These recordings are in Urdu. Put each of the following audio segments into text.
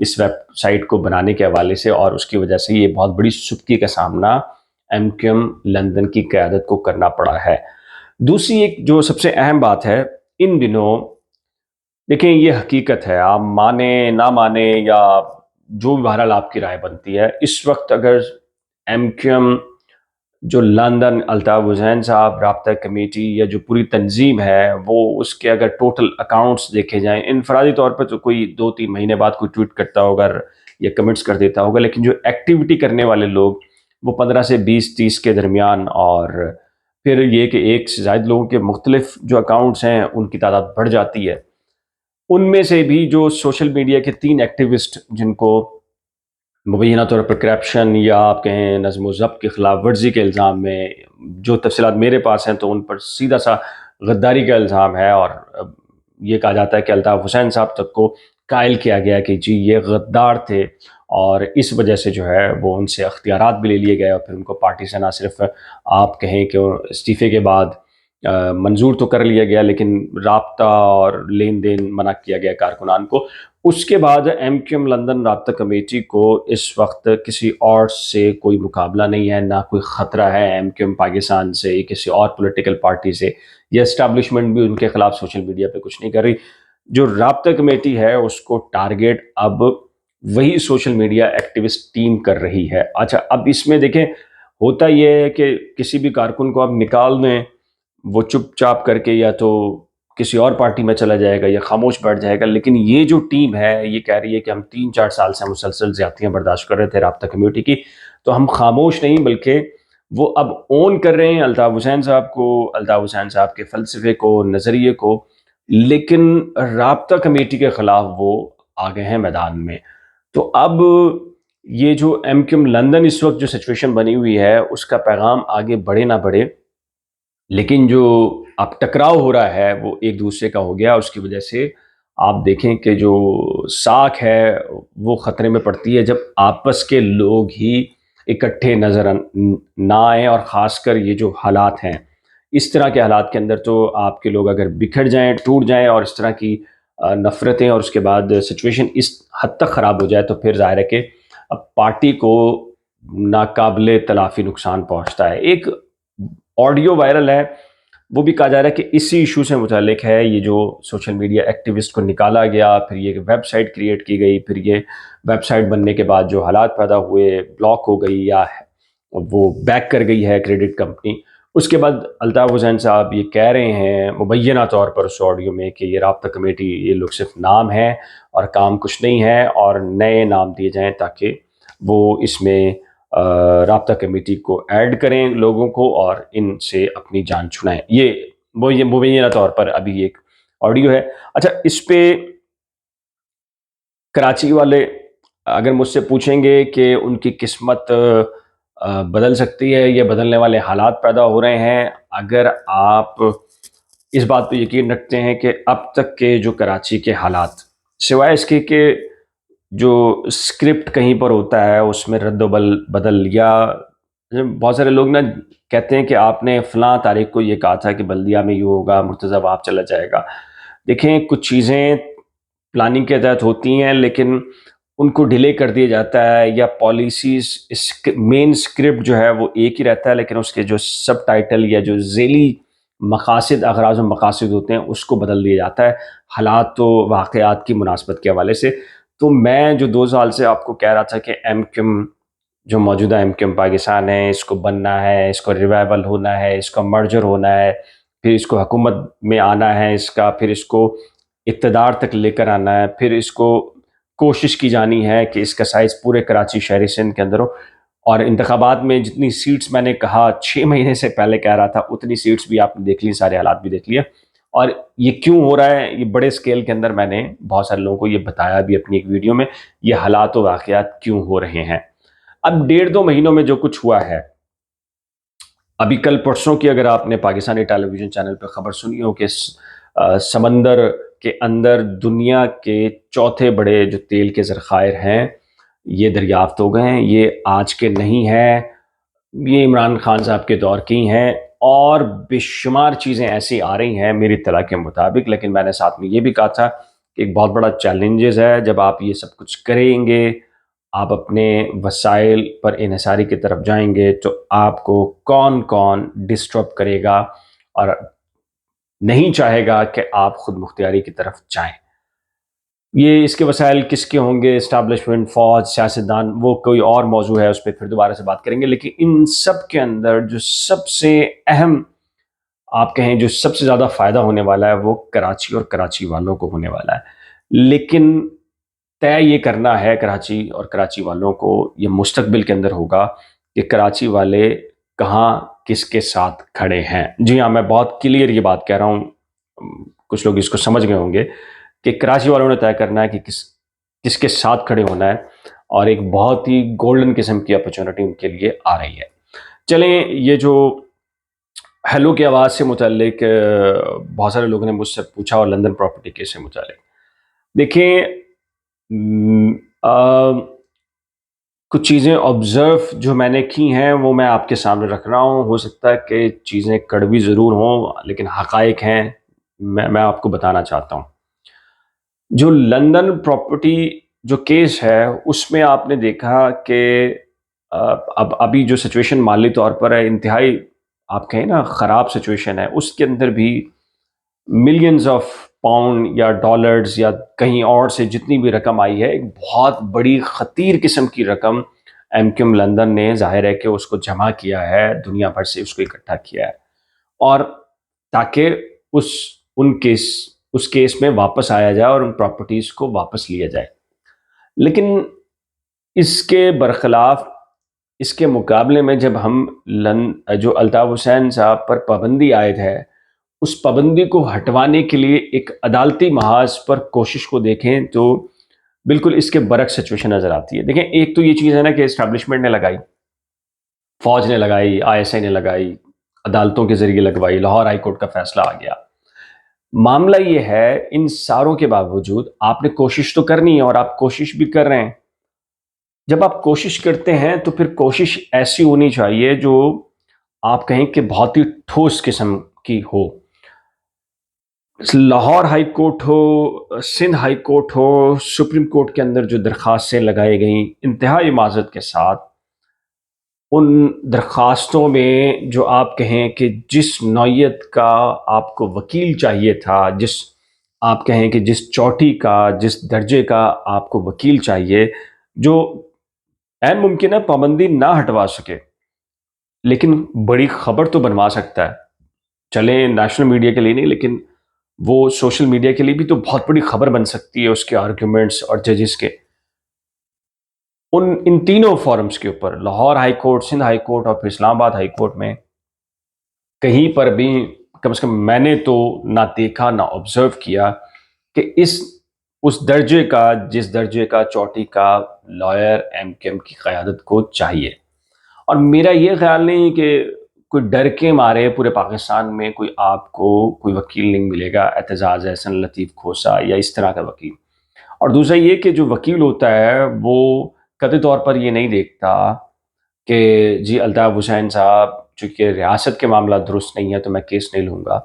اس ویب سائٹ کو بنانے کے حوالے سے، اور اس کی وجہ سے یہ بہت بڑی سستی کا سامنا ایم کیو ایم لندن کی قیادت کو کرنا پڑا ہے۔ دوسری ایک جو سب سے اہم بات ہے ان دنوں، دیکھیں یہ حقیقت ہے، آپ مانیں نہ مانیں یا جو بھی بہرحال آپ کی رائے بنتی ہے، اس وقت اگر ایم کیو ایم جو لندن الطاف حسین صاحب رابطہ کمیٹی یا جو پوری تنظیم ہے، وہ اس کے اگر ٹوٹل اکاؤنٹس دیکھے جائیں، انفرادی طور پر تو کوئی 2-3 مہینے بعد کوئی ٹویٹ کرتا ہوگا یا کمنٹس کر دیتا ہوگا، لیکن جو ایکٹیویٹی کرنے والے لوگ وہ 15 سے 20-30 کے درمیان، اور پھر یہ کہ ایک سے زائد لوگوں کے مختلف جو اکاؤنٹس ہیں ان کی تعداد بڑھ جاتی ہے۔ ان میں سے بھی جو سوشل میڈیا کے 3 ایکٹیوسٹ جن کو مبینہ طور پر کرپشن یا آپ کہیں نظم و ضبط کی خلاف ورزی کے الزام میں، جو تفصیلات میرے پاس ہیں تو ان پر سیدھا سا غداری کا الزام ہے، اور یہ کہا جاتا ہے کہ الطاف حسین صاحب تک کو قائل کیا گیا کہ جی یہ غدار تھے، اور اس وجہ سے جو ہے وہ ان سے اختیارات بھی لے لیے گئے، اور پھر ان کو پارٹی سے نہ صرف آپ کہیں کہ استعفے کے بعد منظور تو کر لیا گیا، لیکن رابطہ اور لین دین منع کیا گیا کارکنان کو۔ اس کے بعد ایم کیو ایم لندن رابطہ کمیٹی کو اس وقت کسی اور سے کوئی مقابلہ نہیں ہے، نہ کوئی خطرہ ہے ایم کیو ایم پاکستان سے، کسی اور پولیٹیکل پارٹی سے، یا اسٹیبلشمنٹ بھی ان کے خلاف سوشل میڈیا پہ کچھ نہیں کر رہی۔ جو رابطہ کمیٹی ہے اس کو ٹارگیٹ اب وہی سوشل میڈیا ایکٹیوسٹ ٹیم کر رہی ہے۔ اچھا، اب اس میں دیکھیں ہوتا یہ ہے کہ کسی بھی کارکن کو اب نکال دیں، وہ چپ چاپ کر کے یا تو کسی اور پارٹی میں چلا جائے گا یا خاموش بیٹھ جائے گا، لیکن یہ جو ٹیم ہے یہ کہہ رہی ہے کہ ہم 3-4 سال سے مسلسل زیادتیاں برداشت کر رہے تھے رابطہ کمیٹی کی، تو ہم خاموش نہیں بلکہ وہ اب اون کر رہے ہیں الطاف حسین صاحب کو، الطاف حسین صاحب کے فلسفے کو، نظریے کو، لیکن رابطہ کمیٹی کے خلاف وہ آگے ہیں میدان میں۔ تو اب یہ جو ایم کیو ایم لندن اس وقت جو سچویشن بنی ہوئی ہے اس کا پیغام آگے بڑھے نہ بڑھے، لیکن جو اب ٹکراؤ ہو رہا ہے وہ ایک دوسرے کا ہو گیا، اس کی وجہ سے آپ دیکھیں کہ جو ساکھ ہے وہ خطرے میں پڑتی ہے جب آپس کے لوگ ہی اکٹھے نظر نہ آئیں، اور خاص کر یہ جو حالات ہیں، اس طرح کے حالات کے اندر تو آپ کے لوگ اگر بکھر جائیں، ٹوٹ جائیں، اور اس طرح کی نفرتیں، اور اس کے بعد سچویشن اس حد تک خراب ہو جائے، تو پھر ظاہر ہے کہ اب پارٹی کو ناقابل تلافی نقصان پہنچتا ہے۔ ایک آڈیو وائرل ہے، وہ بھی کہا جا رہا ہے کہ اسی ایشو سے متعلق ہے، یہ جو سوشل میڈیا ایکٹیوسٹ کو نکالا گیا، پھر یہ ویب سائٹ کریٹ کی گئی، پھر یہ ویب سائٹ بننے کے بعد جو حالات پیدا ہوئے، بلاک ہو گئی یا وہ بیک کر گئی ہے کریڈٹ کمپنی، اس کے بعد الطاف حسین صاحب یہ کہہ رہے ہیں مبینہ طور پر اس آڈیو میں کہ یہ رابطہ کمیٹی یہ لوگ صرف نام ہے اور کام کچھ نہیں ہے، اور نئے نام دیے جائیں تاکہ وہ اس میں رابطہ کمیٹی کو ایڈ کریں لوگوں کو اور ان سے اپنی جان چھڑائیں۔ یہ مبینہ طور پر ابھی ایک آڈیو ہے۔ اچھا، اس پہ کراچی والے اگر مجھ سے پوچھیں گے کہ ان کی قسمت بدل سکتی ہے یا بدلنے والے حالات پیدا ہو رہے ہیں، اگر آپ اس بات پہ یقین رکھتے ہیں کہ اب تک کے جو کراچی کے حالات، سوائے اس کے کہ جو اسکرپٹ کہیں پر ہوتا ہے اس میں رد و بدل، یا بہت سارے لوگ نا کہتے ہیں کہ آپ نے فلاں تاریخ کو یہ کہا تھا کہ بلدیہ میں یہ ہوگا، مرتضی آپ چلا جائے گا۔ دیکھیں کچھ چیزیں پلاننگ کے تحت ہوتی ہیں، لیکن ان کو ڈیلے کر دیا جاتا ہے، یا پالیسیز مین اسکرپٹ جو ہے وہ ایک ہی رہتا ہے، لیکن اس کے جو سب ٹائٹل یا جو ذیلی مقاصد، اغراض و مقاصد ہوتے ہیں اس کو بدل دیا جاتا ہے حالات و واقعات کی مناسبت کے حوالے سے۔ تو میں جو 2 سال سے آپ کو کہہ رہا تھا کہ ایم کیو ایم جو موجودہ ایم کیو ایم پاکستان ہے، اس کو بننا ہے، اس کو ریوائول ہونا ہے، اس کا مرجر ہونا ہے، پھر اس کو حکومت میں آنا ہے، پھر اس کو اقتدار تک لے کر آنا ہے، پھر اس کو کوشش کی جانی ہے کہ اس کا سائز پورے کراچی شہری سندھ کے اندر ہو، اور انتخابات میں جتنی سیٹس میں نے کہا 6 مہینے سے پہلے کہہ رہا تھا اتنی سیٹس بھی آپ نے دیکھ لی، سارے حالات بھی دیکھ لیے۔ اور یہ کیوں ہو رہا ہے، یہ بڑے اسکیل کے اندر میں نے بہت سارے لوگوں کو یہ بتایا بھی اپنی ایک ویڈیو میں، یہ حالات و واقعات کیوں ہو رہے ہیں۔ اب 1.5-2 مہینوں میں جو کچھ ہوا ہے، ابھی کل پرسوں کی اگر آپ نے پاکستانی ٹیلی ویژن چینل پہ خبر سنی ہو کہ سمندر کے اندر دنیا کے چوتھے بڑے جو تیل کے ذخائر ہیں یہ دریافت ہو گئے ہیں۔ یہ آج کے نہیں ہیں، یہ عمران خان صاحب کے دور کی ہیں، اور بے شمار چیزیں ایسی آ رہی ہیں میری اطلاع کے مطابق، لیکن میں نے ساتھ میں یہ بھی کہا تھا کہ ایک بہت بڑا چیلنجز ہے جب آپ یہ سب کچھ کریں گے، آپ اپنے وسائل پر انحصاری کی طرف جائیں گے تو آپ کو کون کون ڈسٹرب کرے گا اور نہیں چاہے گا کہ آپ خود مختاری کی طرف جائیں۔ یہ اس کے وسائل کس کے ہوں گے، اسٹیبلشمنٹ، فوج، سیاستدان، وہ کوئی اور موضوع ہے، اس پہ پھر دوبارہ سے بات کریں گے، لیکن ان سب کے اندر جو سب سے اہم آپ کہیں جو سب سے زیادہ فائدہ ہونے والا ہے وہ کراچی اور کراچی والوں کو ہونے والا ہے۔ لیکن طے یہ کرنا ہے کراچی اور کراچی والوں کو، یہ مستقبل کے اندر ہوگا کہ کراچی والے کہاں کس کے ساتھ کھڑے ہیں۔ جی ہاں، میں بہت کلیئر یہ بات کہہ رہا ہوں، کچھ لوگ اس کو سمجھ گئے ہوں گے کہ کراچی والوں نے طے کرنا ہے کہ کس کے ساتھ کھڑے ہونا ہے، اور ایک بہت ہی گولڈن قسم کی اپرچونٹی ان کے لیے آ رہی ہے۔ چلیں، یہ جو ہیلو کی آواز سے متعلق بہت سارے لوگوں نے مجھ سے پوچھا، اور لندن پراپرٹی کیس سے متعلق دیکھیں، کچھ چیزیں آبزرو جو میں نے کی ہیں وہ میں آپ کے سامنے رکھ رہا ہوں۔ ہو سکتا ہے کہ چیزیں کڑوی ضرور ہوں، لیکن حقائق ہیں، میں آپ کو بتانا چاہتا ہوں۔ جو لندن پراپرٹی جو کیس ہے اس میں آپ نے دیکھا کہ اب ابھی جو سچویشن مالی طور پر ہے، انتہائی آپ کہیں نا خراب سچویشن ہے، اس کے اندر بھی ملینز آف پاؤنڈ یا ڈالرز یا کہیں اور سے جتنی بھی رقم آئی ہے، ایک بہت بڑی خطیر قسم کی رقم ایم کیو ایم لندن نے ظاہر ہے کہ اس کو جمع کیا ہے، دنیا بھر سے اس کو اکٹھا کیا ہے، اور تاکہ اس کیس میں واپس آیا جائے اور ان پراپرٹیز کو واپس لیا جائے۔ لیکن اس کے برخلاف، اس کے مقابلے میں جب ہم جو الطاف حسین صاحب پر پابندی عائد ہے، اس پابندی کو ہٹوانے کے لیے ایک عدالتی محاذ پر کوشش کو دیکھیں تو بالکل اس کے برعکس سچویشن نظر آتی ہے۔ دیکھیں، ایک تو یہ چیز ہے نا کہ اسٹیبلشمنٹ نے لگائی، فوج نے لگائی، آئی ایس آئی نے لگائی، عدالتوں کے ذریعے لگوائی، لاہور ہائی کورٹ کا فیصلہ آ گیا۔ معاملہ یہ ہے، ان ساروں کے باوجود آپ نے کوشش تو کرنی ہے، اور آپ کوشش بھی کر رہے ہیں۔ جب آپ کوشش کرتے ہیں تو پھر کوشش ایسی ہونی چاہیے جو آپ کہیں کہ بہت ہی ٹھوس قسم کی ہو۔ لاہور ہائی کورٹ ہو، سندھ ہائی کورٹ ہو، سپریم کورٹ کے اندر جو درخواستیں لگائی گئیں انتہائی معذرت کے ساتھ، ان درخواستوں میں جو آپ کہیں کہ جس نوعیت کا آپ کو وکیل چاہیے تھا، جس آپ کہیں کہ جس چوٹی کا، جس درجے کا آپ کو وکیل چاہیے، جو عین ممکن ہے پابندی نہ ہٹوا سکے لیکن بڑی خبر تو بنوا سکتا ہے۔ چلیں نیشنل میڈیا کے لیے نہیں، لیکن وہ سوشل میڈیا کے لیے بھی تو بہت بڑی خبر بن سکتی ہے، اس کے آرگیومنٹس اور ججز کے۔ ان تینوں فورمز کے اوپر، Lahore high court, Sindh high court اور پھر اسلام آباد ہائی کورٹ میں، کہیں پر بھی کم سے کم میں نے تو نہ دیکھا نہ آبزرو کیا کہ اس درجے کا، جس درجے کا چوٹی کا لائر ایم کیو ایم کی قیادت کو چاہیے۔ اور میرا یہ خیال نہیں کہ کوئی ڈر کے مارے پورے پاکستان میں کوئی آپ کو کوئی وکیل نہیں ملے گا، اعتزاز احسن، لطیف کھوسا یا اس طرح کا وکیل۔ اور دوسرا یہ کہ جو وکیل ہوتا ہے وہ قطعی طور پر یہ نہیں دیکھتا کہ جی الطاف حسین صاحب چونکہ ریاست کے معاملات درست نہیں ہے تو میں کیس نہیں لوں گا۔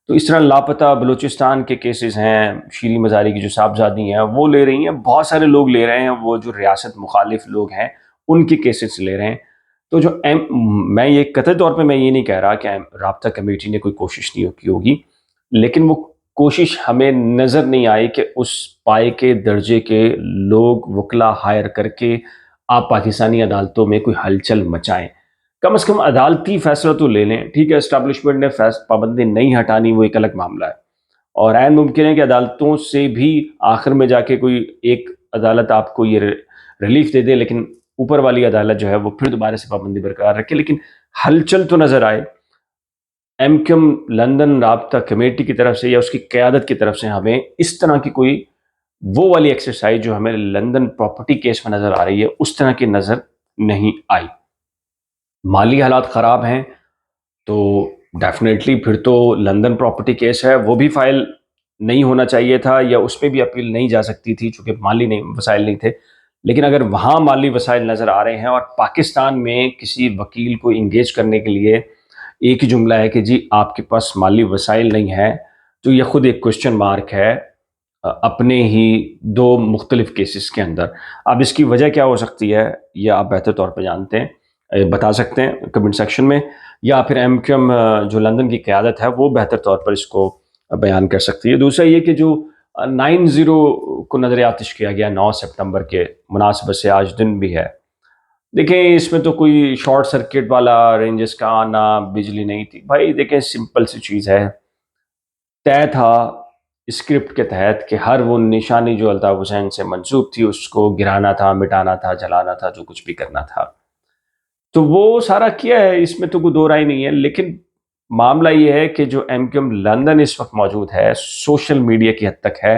تو اس طرح لاپتہ بلوچستان کے کیسز ہیں، شیریں مزاری کی جو صاحبزادی ہیں وہ لے رہی ہیں، بہت سارے لوگ لے رہے ہیں، وہ جو ریاست مخالف لوگ ہیں ان کے کیسز لے رہے ہیں۔ تو جو میں یہ قطعی طور پہ میں یہ نہیں کہہ رہا کہ رابطہ کمیٹی نے کوئی کوشش نہیں کی ہوگی، لیکن وہ کوشش ہمیں نظر نہیں آئی کہ اس پائے کے درجے کے لوگ وکلا ہائر کر کے آپ پاکستانی عدالتوں میں کوئی ہلچل مچائیں۔ کم از کم عدالتی فیصلہ تو لے لیں۔ ٹھیک ہے، اسٹیبلشمنٹ نے پابندی نہیں ہٹانی، وہ ایک الگ معاملہ ہے، اور عین ممکن ہے کہ عدالتوں سے بھی آخر میں جا کے کوئی ایک عدالت آپ کو یہ ریلیف دے دے، لیکن اوپر والی عدالت جو ہے وہ پھر دوبارہ سے پابندی برقرار رکھے۔ لیکن ہلچل تو نظر آئے۔ ایم کیو ایم لندن رابطہ کمیٹی کی طرف سے یا اس کی قیادت کی طرف سے ہمیں اس طرح کی کوئی وہ والی ایکسرسائز جو ہمیں لندن پراپرٹی کیس میں نظر آ رہی ہے اس طرح کی نظر نہیں آئی۔ مالی حالات خراب ہیں تو ڈیفینیٹلی پھر تو لندن پراپرٹی کیس ہے وہ بھی فائل نہیں ہونا چاہیے تھا، یا اس پہ بھی اپیل نہیں جا سکتی تھی چونکہ مالی وسائل نہیں تھے۔ لیکن اگر وہاں مالی وسائل نظر آ رہے ہیں اور پاکستان میں کسی وکیل کو انگیج کرنے کے لیے ایک ہی جملہ ہے کہ جی آپ کے پاس مالی وسائل نہیں ہے، تو یہ خود ایک کوشچن مارک ہے اپنے ہی دو مختلف کیسز کے اندر. اب اس کی وجہ کیا ہو سکتی ہے یہ آپ بہتر طور پہ جانتے ہیں، بتا سکتے ہیں کمنٹ سیکشن میں، یا پھر ایم کیو ایم جو لندن کی قیادت ہے وہ بہتر طور پر اس کو بیان کر سکتی ہے. دوسرا یہ کہ جو 9/0 کو نظر آتش کیا گیا 9 سپٹمبر کے مناسبت سے، آج دن بھی ہے. دیکھیں اس میں تو کوئی شارٹ سرکٹ والا رینجز کا آنا، بجلی نہیں تھی بھائی. دیکھیں سمپل سی چیز ہے، طے تھا اسکرپٹ کے تحت کہ ہر وہ نشانی جو الطاف حسین سے منسوب تھی اس کو گرانا تھا، مٹانا تھا، جلانا تھا، جو کچھ بھی کرنا تھا. تو وہ سارا کیا ہے، اس میں تو کوئی دو رائے نہیں ہے. لیکن معاملہ یہ ہے کہ جو ایم کیو ایم لندن اس وقت موجود ہے، سوشل میڈیا کی حد تک ہے،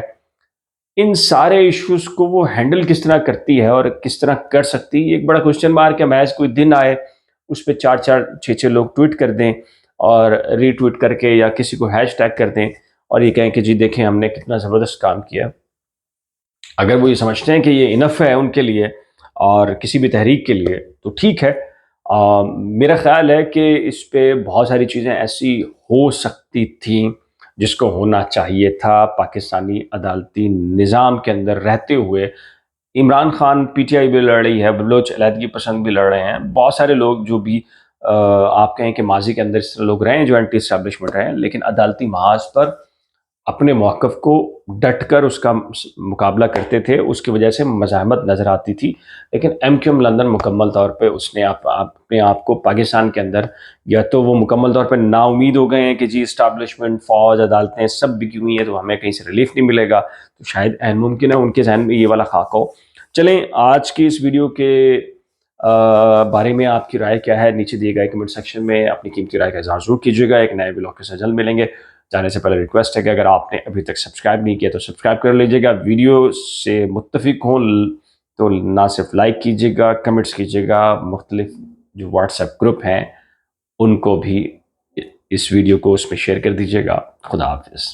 ان سارے ایشوز کو وہ ہینڈل کس طرح کرتی ہے اور کس طرح کر سکتی ہے، ایک بڑا کوشچن مارک ہے. محض کوئی دن آئے اس پہ 4-4 6-6 لوگ ٹویٹ کر دیں اور ری ٹویٹ کر کے یا کسی کو ہیش ٹیگ کر دیں اور یہ کہیں کہ جی دیکھیں ہم نے کتنا زبردست کام کیا. اگر وہ یہ سمجھتے ہیں کہ یہ انف ہے ان کے لیے اور کسی بھی تحریک کے لیے تو ٹھیک ہے. میرا خیال ہے کہ اس پہ بہت ساری چیزیں ایسی ہو سکتی تھیں جس کو ہونا چاہیے تھا. پاکستانی عدالتی نظام کے اندر رہتے ہوئے Imran Khan P T I بھی لڑ رہی ہے، بلوچ علیحدگی پسند بھی لڑ رہے ہیں، بہت سارے لوگ جو بھی آپ کہیں کہ ماضی کے اندر اس طرح لوگ رہے ہیں جو اینٹی اسٹیبلشمنٹ رہے ہیں، لیکن عدالتی محاذ پر اپنے موقف کو ڈٹ کر اس کا مقابلہ کرتے تھے. اس کی وجہ سے مزاحمت نظر آتی تھی. لیکن ایم کیو ایم لندن مکمل طور پہ اس نے اپنے آپ کو پاکستان کے اندر، یا تو وہ مکمل طور پہ نا امید ہو گئے ہیں کہ جی اسٹیبلشمنٹ، فوج، عدالتیں سب بکی ہوئی ہیں تو ہمیں کہیں سے ریلیف نہیں ملے گا. تو شاید عین ممکن ہے ان کے ذہن میں یہ والا خاکہ ہو. چلیں آج کی اس ویڈیو کے بارے میں آپ کی رائے کیا ہے؟ نیچے دیے گئے کمنٹ سیکشن میں اپنی قیمتی رائے کا اظہار ضرور کیجیے گا. ایک نئے ولاگ کے ساتھ جلد ملیں گے. جانے سے پہلے ریکویسٹ ہے کہ اگر آپ نے ابھی تک سبسکرائب نہیں کیا تو سبسکرائب کر لیجیے گا. ویڈیو سے متفق ہوں تو نہ صرف لائک کیجیے گا، کمنٹس کیجیے گا. مختلف جو واٹس ایپ گروپ ہیں ان کو بھی اس ویڈیو کو اس میں شیئر کر دیجیے گا. خدا حافظ.